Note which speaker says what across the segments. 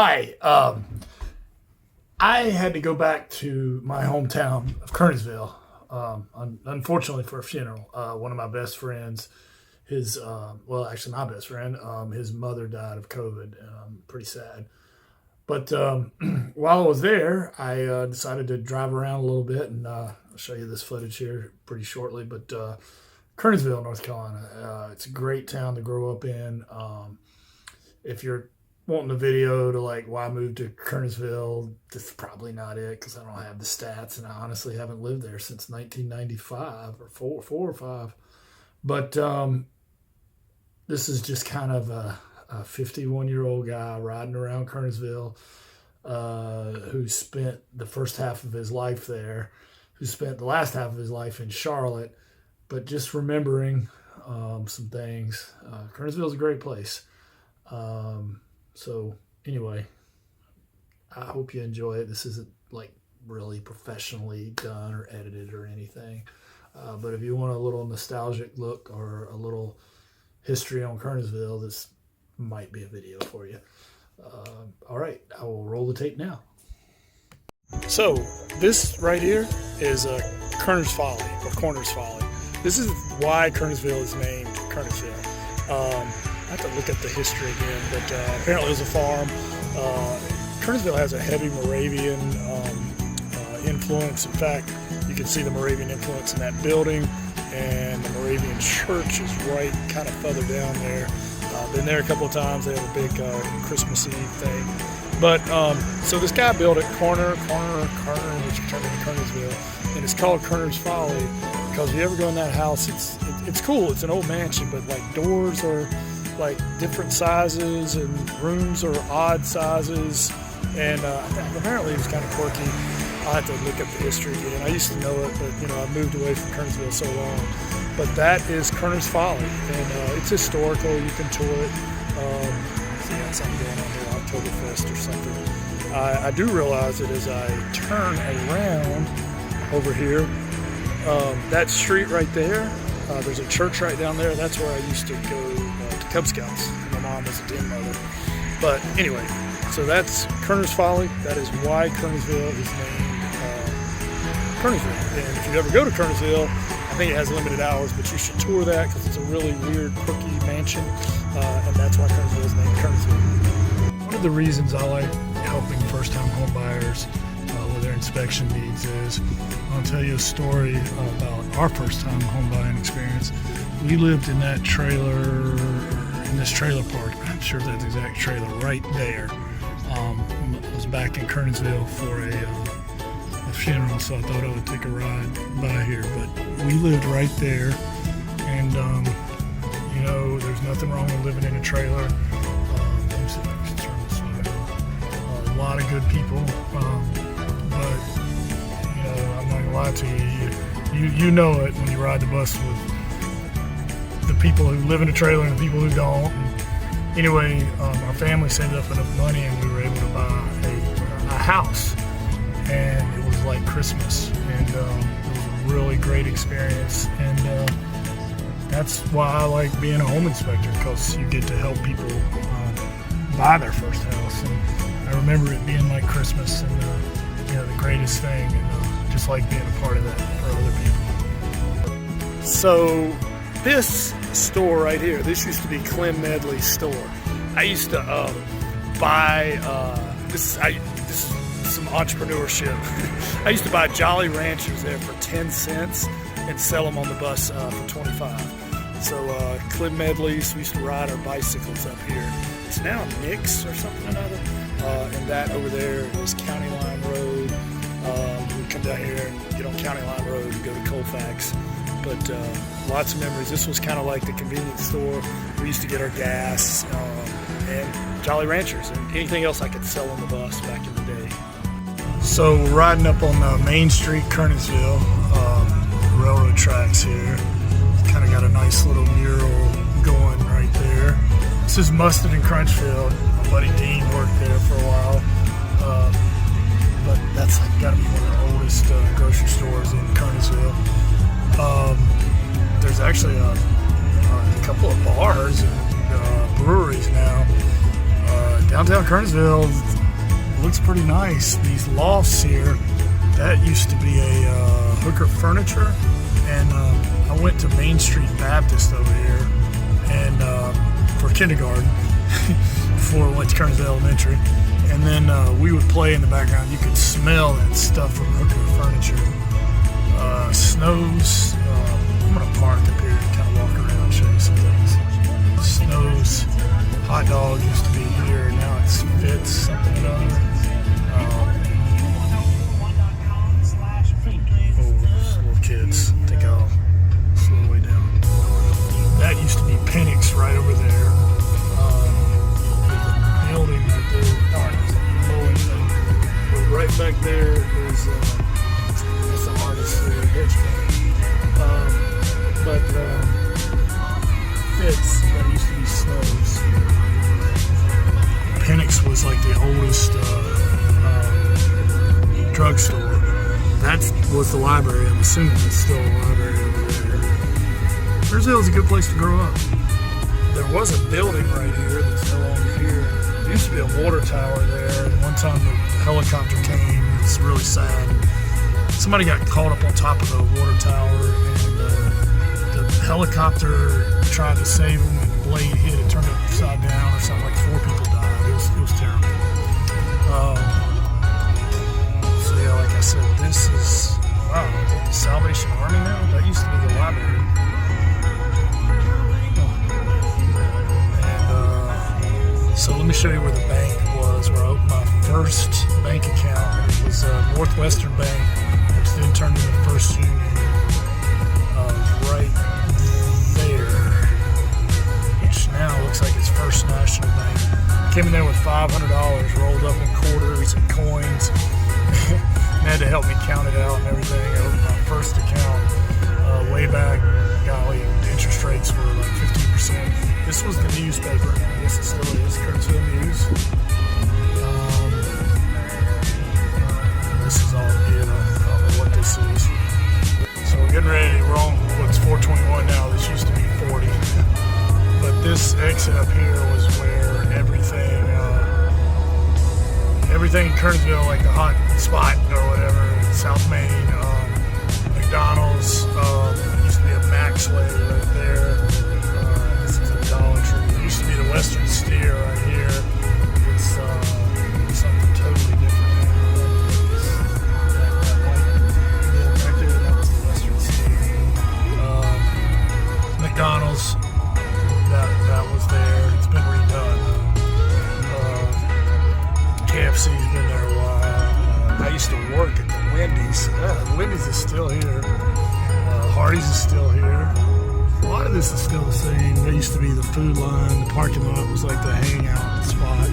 Speaker 1: Hi. I had to go back to my hometown of Kernersville, unfortunately for a funeral. One of my best friends, actually my best friend, his mother died of COVID. Pretty sad. But while I was there, I decided to drive around a little bit, and I'll show you this footage here pretty shortly. But Kernersville, North Carolina, it's a great town to grow up in. If you're wanting a video to like why I moved to Kernersville, that's probably not it because I don't have the stats, and I honestly haven't lived there since 1995 or four or five. But this is just kind of a 51-year-old guy riding around Kernersville who spent the first half of his life there, who spent the last half of his life in Charlotte, but just remembering some things. Kernersville is a great place. So anyway, I hope you enjoy it. This isn't like really professionally done or edited or anything. But if you want a little nostalgic look or a little history on Kernersville, this might be a video for you. All right, I will roll the tape now. So this right here is Kerners Folly, or Kerners Folly. This is why Kernersville is named Kernersville. I have to look at the history again, but apparently it was a farm. Kernersville has a heavy Moravian influence. In fact, you can see the Moravian influence in that building, and the Moravian church is right kind of further down there. Been there a couple of times. They have a big Christmas Eve thing. But so this guy built it, Kerner, which turned into Kernersville, and it's called Kerners Folly because if you ever go in that house, it's cool. It's an old mansion, but like doors are like different sizes and rooms are odd sizes, and apparently it was kind of quirky. I have to look up the history again. I used to know it, but I moved away from Kernersville so long. But that is Kerners Folly, and it's historical. You can tour it. See, that's something going on here, Oktoberfest or something. I do realize that as I turn around over here, that street right there, there's a church right down there. That's where I used to go to Cub Scouts. My mom was a den mother. But anyway, so that's Kerners Folly. That is why Kernersville is named Kernersville. And if you ever go to Kernersville, I think it has limited hours, but you should tour that because it's a really weird, quirky mansion, and that's why Kernersville is named Kernersville. One of the reasons I like helping first-time home buyers with their inspection needs is I'll tell you a story about our first-time home buying experience. We lived in that trailer, in this trailer park. I'm sure that's the exact trailer right there. I was back in Kernersville for a funeral, so I thought I would take a ride by here. But we lived right there, and there's nothing wrong with living in a trailer. Let me see if I can turn this way. A lot of good people, but I'm not gonna lie to you. You know it when you ride the bus with the people who live in a trailer and the people who don't. And anyway, our family saved up enough money, and we were able to buy a house. And it was like Christmas, and it was a really great experience, and that's why I like being a home inspector, because you get to help people buy their first house. And I remember it being like Christmas, and the greatest thing, and just like being a part of that for other people. So this store right here, this used to be Clem Medley's store. I used to buy this is some entrepreneurship. I used to buy Jolly Ranchers there for 10 cents and sell them on the bus for 25. So Clem Medley's, we used to ride our bicycles up here. It's now Nick's or something or another. And that over there is County Line Road. We come down here and get on County Line Road and go to Colfax. But lots of memories. This was kind of like the convenience store. We used to get our gas and Jolly Ranchers and anything else I could sell on the bus back in the day. So riding up on Main Street, Kernersville, railroad tracks here. Kind of got a nice little mural going right there. This is Mustard and Crunchfield. My buddy Dean worked there for a while, but that's got to be one of the oldest grocery stores in Kernersville. There's actually a couple of bars and breweries now. Downtown Kernersville looks pretty nice. These lofts here, that used to be a Hooker Furniture, and I went to Main Street Baptist over here and for kindergarten before I went to Kernersville Elementary, and then we would play in the background. You could smell that stuff from Hooker Furniture. Snows. I'm gonna park up here and kind of walk around and show you some things. Snows. Hot Dog used to be here, now it's Fitz something or other. Little kids. I think I'll slow way down. That used to be Penix right over there. There's a building right there. Mowing thing. But right back there is some artist there, Hitchcock. Fitz, that used to be Snow's. Penix was like the oldest drugstore. That was the library. I'm assuming it's still a library over there. Kernersville is a good place to grow up. There was a building right here that's no longer here. There used to be a water tower there, and one time the helicopter came. It's really sad. Somebody got caught up on top of the water tower, and the helicopter tried to save them, and the blade hit it, turned it upside down or something. Like 4 people died. It was terrible. So yeah, like I said, this is, wow, the Salvation Army now? That used to be the library. And so let me show you where the bank was, where I opened my first bank account. It was Northwestern Bank, which then turned into First Union. Right there, which now looks like it's First National Bank. Came in there with $500 rolled up in quarters and coins. And had to help me count it out and everything. I opened my first account way back. Golly, the interest rates were like 15%. This was the newspaper. I guess it still is, Kernersville News. This is all, I don't know what this is. So we're getting ready. We're on what's 421 now. This used to be 40. But this exit up here was where everything in Kernersville, like the hot spot or whatever, South Main, McDonald's, used to be a Maxway right there. This is a Dollar Tree. It used to be the Western Steer right here. It's something totally different now. That white building right there, that was the Western Steer. McDonald's, that was there. It's been redone. KFC's been there a while. I used to work at the Wendy's. The Wendy's is still here. Hardee's is still here. A lot of this is still the same. There used to be the food line. The parking lot was like the hangout spot.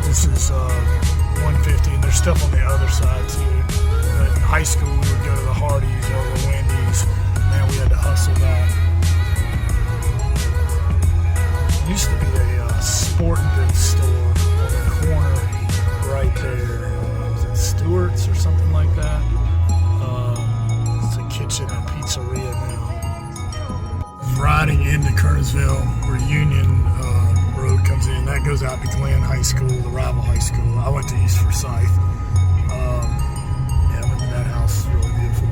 Speaker 1: This is 150, and there's stuff on the other side too. But in high school, we would go to the Hardee's or the Wendy's. Man, we had to hustle back. It used to be a sporting goods store on the corner right there. Was it Stewart's or something like that? It's a kitchen and pizzeria now. Riding into Kernersville, where Union Road comes in, that goes out to Glenn High School, the rival high school. I went to East Forsyth. Yeah, I went to that house. It's really beautiful.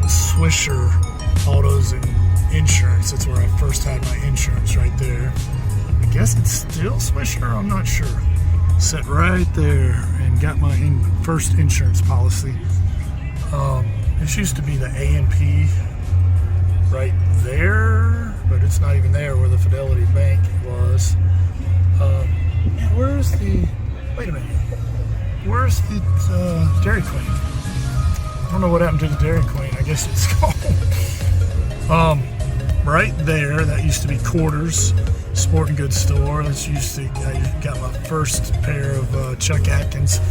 Speaker 1: Swisher Autos and Insurance. That's where I first had my insurance, right there. I guess it's still Swisher, I'm not sure. Sat right there and got my first insurance policy. This used to be the A&P right there, but it's not even there where the Fidelity Bank was. Where's the, wait a minute, where's the Dairy Queen? I don't know what happened to the Dairy Queen. I guess it's gone. Right there, that used to be Quarters Sporting Goods store. That's used to, I got my first pair of Chuck Atkins,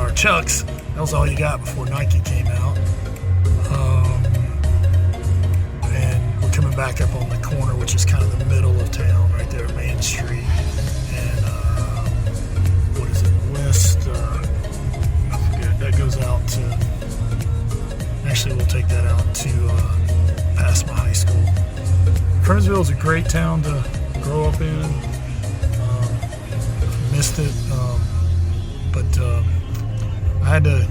Speaker 1: or Chucks. That was all you got before Nike came out. And we're coming back up on the corner, which is kind of the middle of town, right there, Main Street. And what is it, West? I forget. That goes out to. Actually, we'll take that out to past my high school. Kernersville is a great town to grow up been. Missed it, but I had to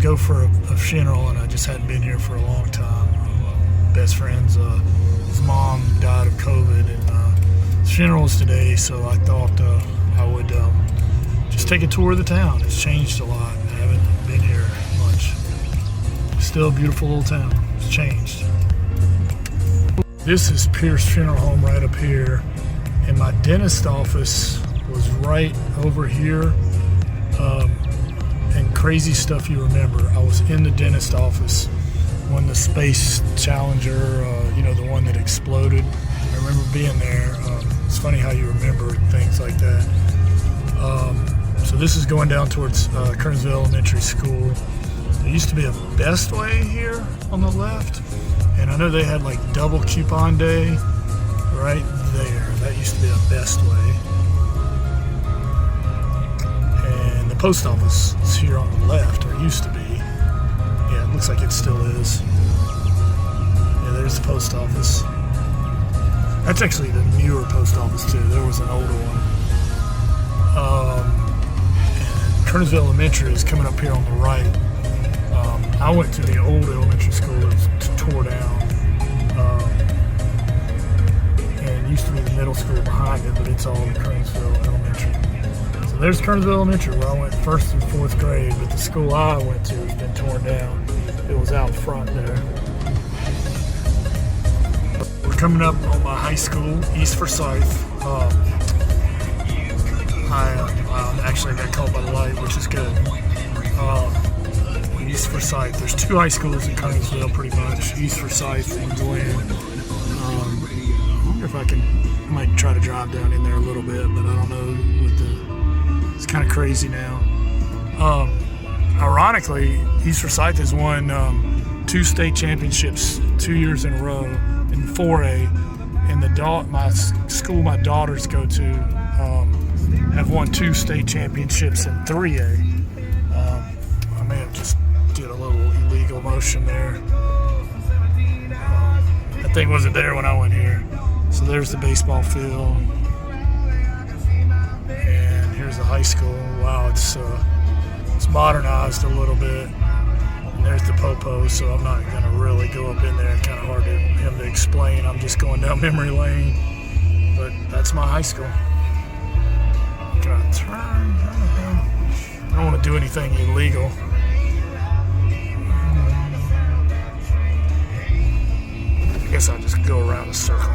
Speaker 1: go for a funeral, and I just hadn't been here for a long time. Best friend's his mom died of COVID, and his funeral's today, so I thought I would just take a tour of the town. It's changed a lot. I haven't been here much. Still a beautiful little town. It's changed. This is Pierce Funeral Home right up here, and my dentist office was right over here. And crazy stuff you remember. I was in the dentist office when the Space Challenger, the one that exploded. I remember being there. It's funny how you remember things like that. So this is going down towards Kernersville Elementary School. There used to be a Best Way here on the left, and I know they had like double coupon day right there. That used to be a Best Way. And the post office is here on the left, or used to be. Yeah, it looks like it still is. Yeah, there's the post office. That's actually the newer post office too. There was an older one. And Kernersville Elementary is coming up here on the right. I went to the old elementary school that was tore down. And it used to be the middle school behind it, but it's all Kernersville Elementary. So there's Kernersville Elementary, where I went 1st through 4th grade, but the school I went to has been torn down. It was out front there. We're coming up on my high school, East Forsyth. I got caught by the light, which is good. East Forsyth. There's 2 high schools in Kernersville, pretty much. East Forsyth and Glen. I wonder if I might try to drive down in there a little bit, but I don't know. It's kind of crazy now. Ironically, East Forsyth has won 2 state championships 2 years in a row in 4A, and my school my daughters go to have won 2 state championships in 3A. I may have just did a little illegal motion there. That thing wasn't there when I went here. So there's the baseball field, and here's the high school. Wow, it's modernized a little bit. And there's the Popo, so I'm not going to really go up in there. It's kind of hard for him to explain. I'm just going down memory lane. But that's my high school. Can I turn? I don't want to do anything illegal. I guess I'll just go around the circle.